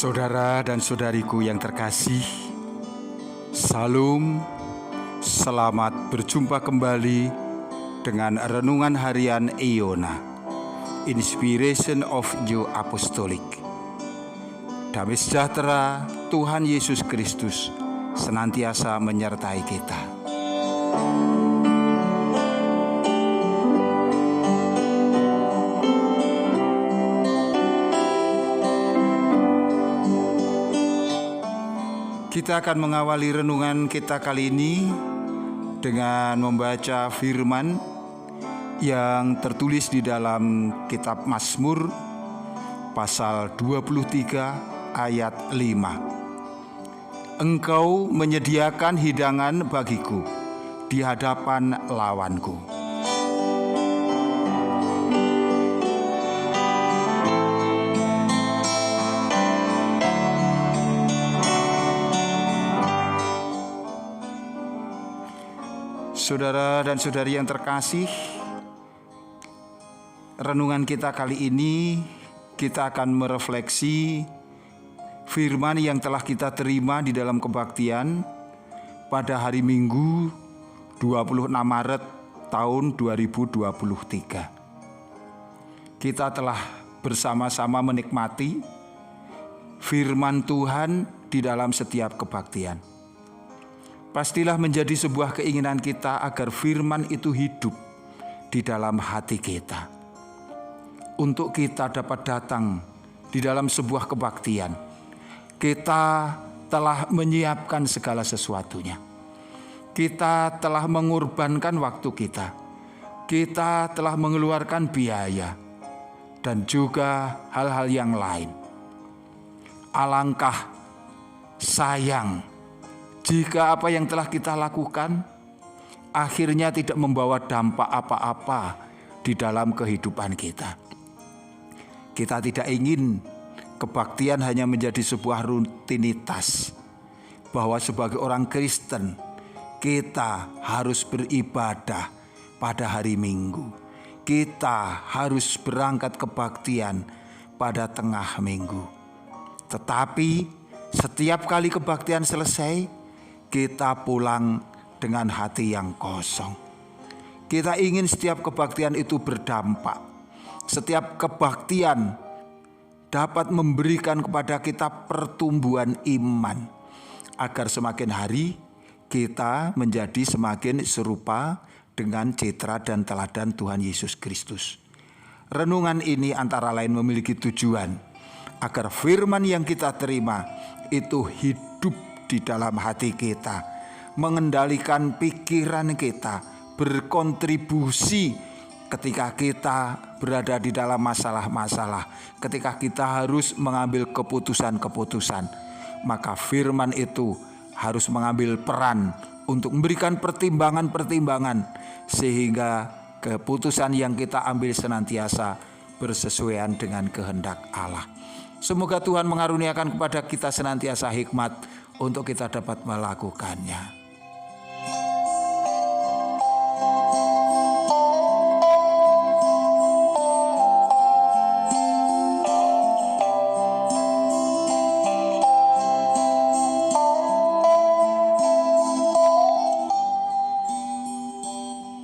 Saudara dan saudariku yang terkasih, Salam, selamat berjumpa kembali dengan Renungan Harian Iona, Inspiration of New Apostolic. Damai sejahtera Tuhan Yesus Kristus senantiasa menyertai kita. Kita akan mengawali renungan kita kali ini dengan membaca firman yang tertulis di dalam kitab Mazmur pasal 23 ayat 5. Engkau menyediakan hidangan bagiku di hadapan lawanku. Saudara dan saudari yang terkasih, renungan kita kali ini kita akan merefleksi firman yang telah kita terima di dalam kebaktian pada hari Minggu 26 Maret tahun 2023. Kita telah bersama-sama menikmati firman Tuhan di dalam setiap kebaktian. Pastilah menjadi sebuah keinginan kita agar firman itu hidup di dalam hati kita. Untuk kita dapat datang di dalam sebuah kebaktian, kita telah menyiapkan segala sesuatunya. Kita telah mengorbankan waktu kita. Kita telah mengeluarkan biaya dan juga hal-hal yang lain. Alangkah sayang jika apa yang telah kita lakukan akhirnya tidak membawa dampak apa-apa di dalam kehidupan kita. Kita tidak ingin kebaktian hanya menjadi sebuah rutinitas, bahwa sebagai orang Kristen kita harus beribadah pada hari Minggu. Kita harus berangkat kebaktian pada tengah minggu. Tetapi setiap kali kebaktian selesai, kita pulang dengan hati yang kosong. Kita ingin setiap kebaktian itu berdampak. Setiap kebaktian dapat memberikan kepada kita pertumbuhan iman, agar semakin hari kita menjadi semakin serupa dengan citra dan teladan Tuhan Yesus Kristus. Renungan ini antara lain memiliki tujuan agar firman yang kita terima itu hidup di dalam hati kita, mengendalikan pikiran kita, berkontribusi ketika kita berada di dalam masalah-masalah, ketika kita harus mengambil keputusan-keputusan. Maka firman itu harus mengambil peran untuk memberikan pertimbangan-pertimbangan, sehingga keputusan yang kita ambil senantiasa bersesuaian dengan kehendak Allah. Semoga Tuhan mengaruniakan kepada kita senantiasa hikmat untuk kita dapat melakukannya.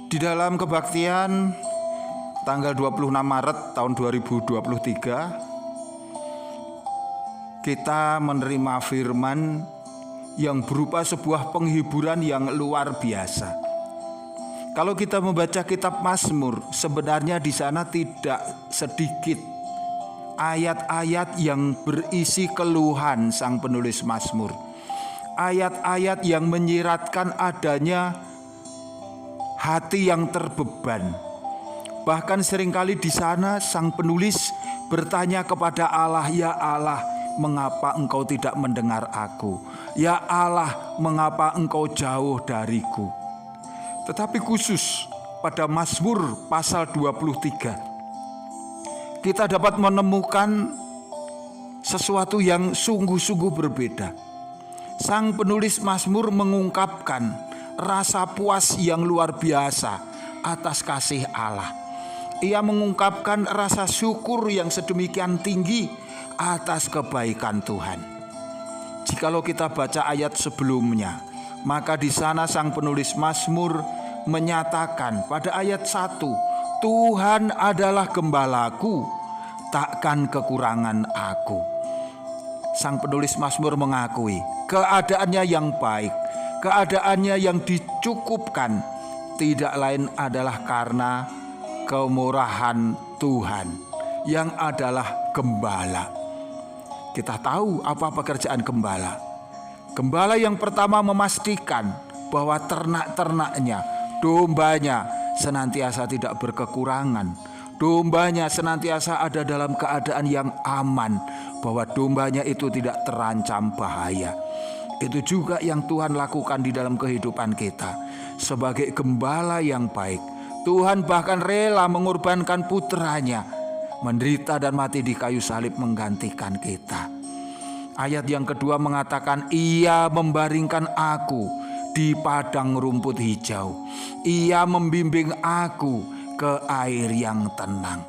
Di dalam kebaktian tanggal 26 Maret tahun 2023, kita menerima firman yang berupa sebuah penghiburan yang luar biasa. Kalau kita membaca kitab Mazmur, sebenarnya di sana tidak sedikit ayat-ayat yang berisi keluhan sang penulis Mazmur. Ayat-ayat yang menyiratkan adanya hati yang terbeban. Bahkan seringkali di sana sang penulis bertanya kepada Allah, "Ya Allah, mengapa engkau tidak mendengar aku? Ya Allah, mengapa engkau jauh dariku?" Tetapi khusus pada Mazmur pasal 23, kita dapat menemukan sesuatu yang sungguh-sungguh berbeda. Sang penulis Mazmur mengungkapkan rasa puas yang luar biasa atas kasih Allah. Ia mengungkapkan rasa syukur yang sedemikian tinggi atas kebaikan Tuhan. Jikalau kita baca ayat sebelumnya, maka di sana sang penulis Mazmur menyatakan pada ayat 1, Tuhan adalah gembalaku, takkan kekurangan aku. Sang penulis Mazmur mengakui keadaannya yang baik, keadaannya yang dicukupkan, tidak lain adalah karena kemurahan Tuhan yang adalah gembala. Kita tahu apa pekerjaan gembala. Gembala yang pertama memastikan bahwa ternak-ternaknya, dombanya senantiasa tidak berkekurangan. Dombanya senantiasa ada dalam keadaan yang aman, bahwa dombanya itu tidak terancam bahaya. Itu juga yang Tuhan lakukan di dalam kehidupan kita. Sebagai gembala yang baik, Tuhan bahkan rela mengorbankan putranya, menderita dan mati di kayu salib menggantikan kita. Ayat yang kedua mengatakan, Ia membaringkan aku di padang rumput hijau. Ia membimbing aku ke air yang tenang.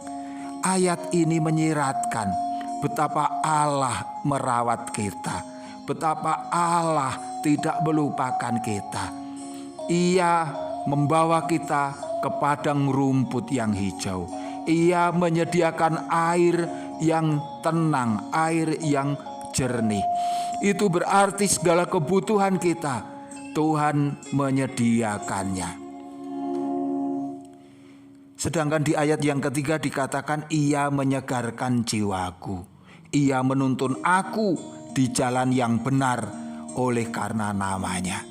Ayat ini menyiratkan betapa Allah merawat kita, betapa Allah tidak melupakan kita. Ia membawa kita ke padang rumput yang hijau. Ia menyediakan air yang tenang, air yang jernih. Itu berarti segala kebutuhan kita Tuhan menyediakannya. Sedangkan di ayat yang ketiga dikatakan, Ia menyegarkan jiwaku. Ia menuntun aku di jalan yang benar oleh karena namanya.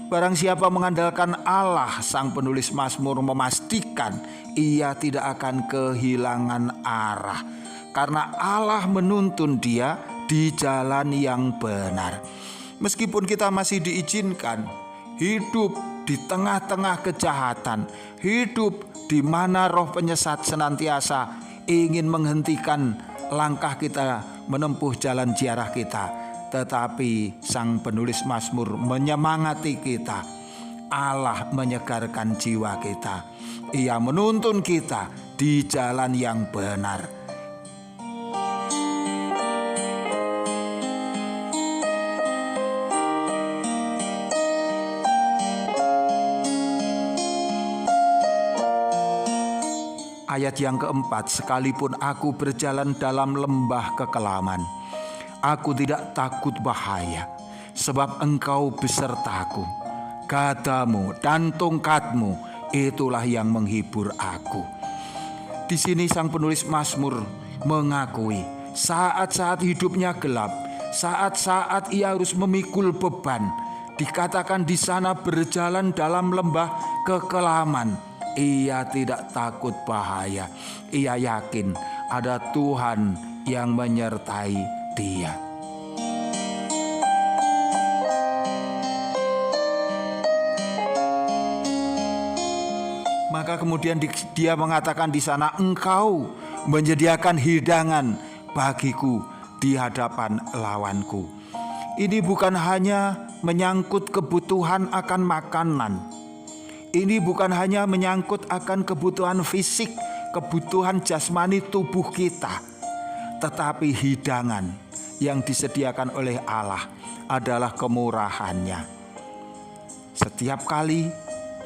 Barang siapa mengandalkan Allah, sang penulis Mazmur memastikan ia tidak akan kehilangan arah, karena Allah menuntun dia di jalan yang benar. Meskipun kita masih diizinkan hidup di tengah-tengah kejahatan, hidup di mana roh penyesat senantiasa ingin menghentikan langkah kita menempuh jalan ziarah kita, tetapi sang penulis Mazmur menyemangati kita. Allah menyegarkan jiwa kita. Ia menuntun kita di jalan yang benar. Ayat yang keempat, sekalipun aku berjalan dalam lembah kekelaman, aku tidak takut bahaya, sebab Engkau besertaku. Gadamu dan tongkatmu itulah yang menghibur aku. Di sini sang penulis Mazmur mengakui saat-saat hidupnya gelap, saat-saat ia harus memikul beban, dikatakan di sana berjalan dalam lembah kekelaman, ia tidak takut bahaya. Ia yakin ada Tuhan yang menyertai dia. Maka kemudian dia mengatakan di sana, Engkau menyediakan hidangan bagiku di hadapan lawanku. Ini bukan hanya menyangkut kebutuhan akan makanan. Ini bukan hanya menyangkut akan kebutuhan fisik, kebutuhan jasmani tubuh kita, tetapi hidangan yang disediakan oleh Allah adalah kemurahannya. Setiap kali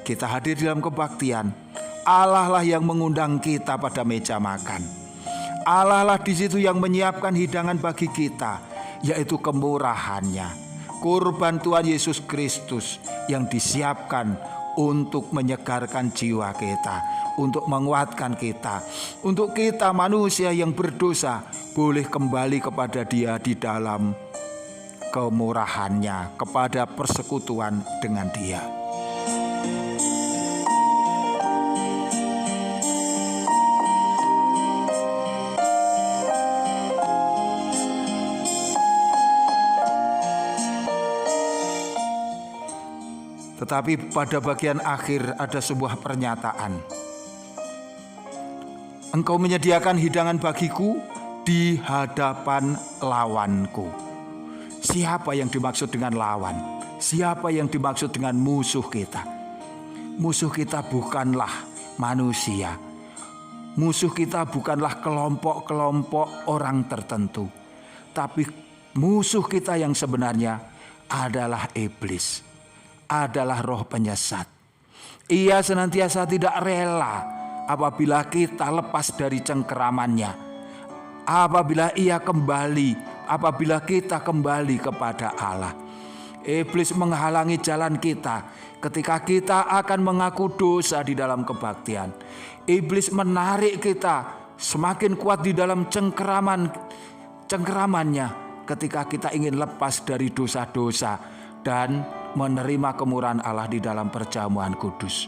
kita hadir dalam kebaktian, Allah lah yang mengundang kita pada meja makan. Allah lah di situ yang menyiapkan hidangan bagi kita, yaitu kemurahannya. Kurban Tuhan Yesus Kristus yang disiapkan untuk menyegarkan jiwa kita, untuk menguatkan kita, untuk kita manusia yang berdosa boleh kembali kepada Dia di dalam kemurahannya, kepada persekutuan dengan Dia. Tetapi pada bagian akhir ada sebuah pernyataan. Engkau menyediakan hidangan bagiku di hadapan lawanku. Siapa yang dimaksud dengan lawan? Siapa yang dimaksud dengan musuh kita? Musuh kita bukanlah manusia. Musuh kita bukanlah kelompok-kelompok orang tertentu, tapi musuh kita yang sebenarnya adalah iblis, adalah roh penyesat. Ia senantiasa tidak rela apabila kita lepas dari cengkeramannya, apabila kita kembali kepada Allah. Iblis menghalangi jalan kita ketika kita akan mengaku dosa di dalam kebaktian. Iblis menarik kita semakin kuat di dalam cengkeramannya ketika kita ingin lepas dari dosa-dosa dan menerima kemurahan Allah di dalam perjamuan kudus.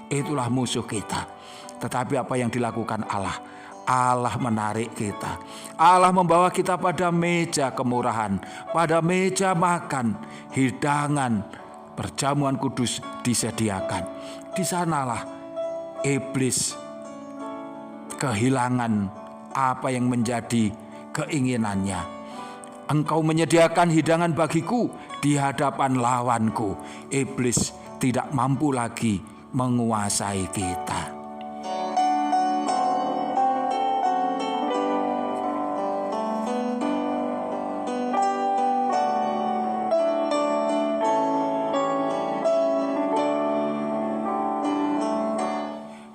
Itulah musuh kita. Tetapi apa yang dilakukan Allah? Allah menarik kita. Allah membawa kita pada meja kemurahan, pada meja makan, hidangan, perjamuan kudus disediakan. Di sanalah iblis kehilangan apa yang menjadi keinginannya. Engkau menyediakan hidangan bagiku di hadapan lawanku. Iblis tidak mampu lagi menguasai kita.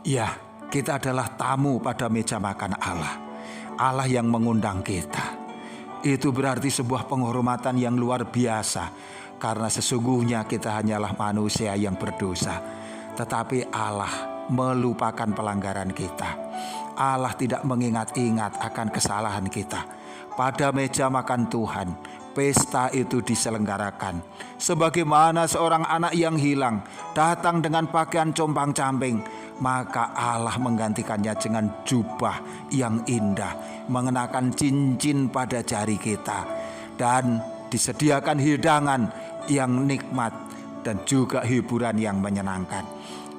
Ya, kita adalah tamu pada meja makan Allah. Allah yang mengundang kita. Itu berarti sebuah penghormatan yang luar biasa, karena sesungguhnya kita hanyalah manusia yang berdosa. Tetapi Allah melupakan pelanggaran kita. Allah tidak mengingat-ingat akan kesalahan kita. Pada meja makan Tuhan, pesta itu diselenggarakan. Sebagaimana seorang anak yang hilang datang dengan pakaian compang-camping, maka Allah menggantikannya dengan jubah yang indah, mengenakan cincin pada jari kita, dan disediakan hidangan yang nikmat dan juga hiburan yang menyenangkan.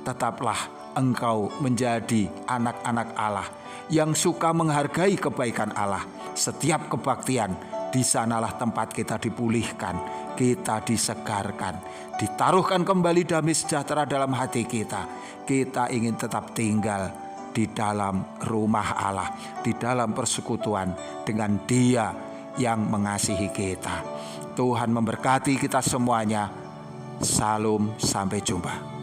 Tetaplah engkau menjadi anak-anak Allah yang suka menghargai kebaikan Allah. Setiap kebaktian, di sanalah tempat kita dipulihkan, kita disegarkan, ditaruhkan kembali damai sejahtera dalam hati kita. Kita ingin tetap tinggal di dalam rumah Allah, di dalam persekutuan dengan Dia yang mengasihi kita. Tuhan memberkati kita semuanya. Salam, sampai jumpa.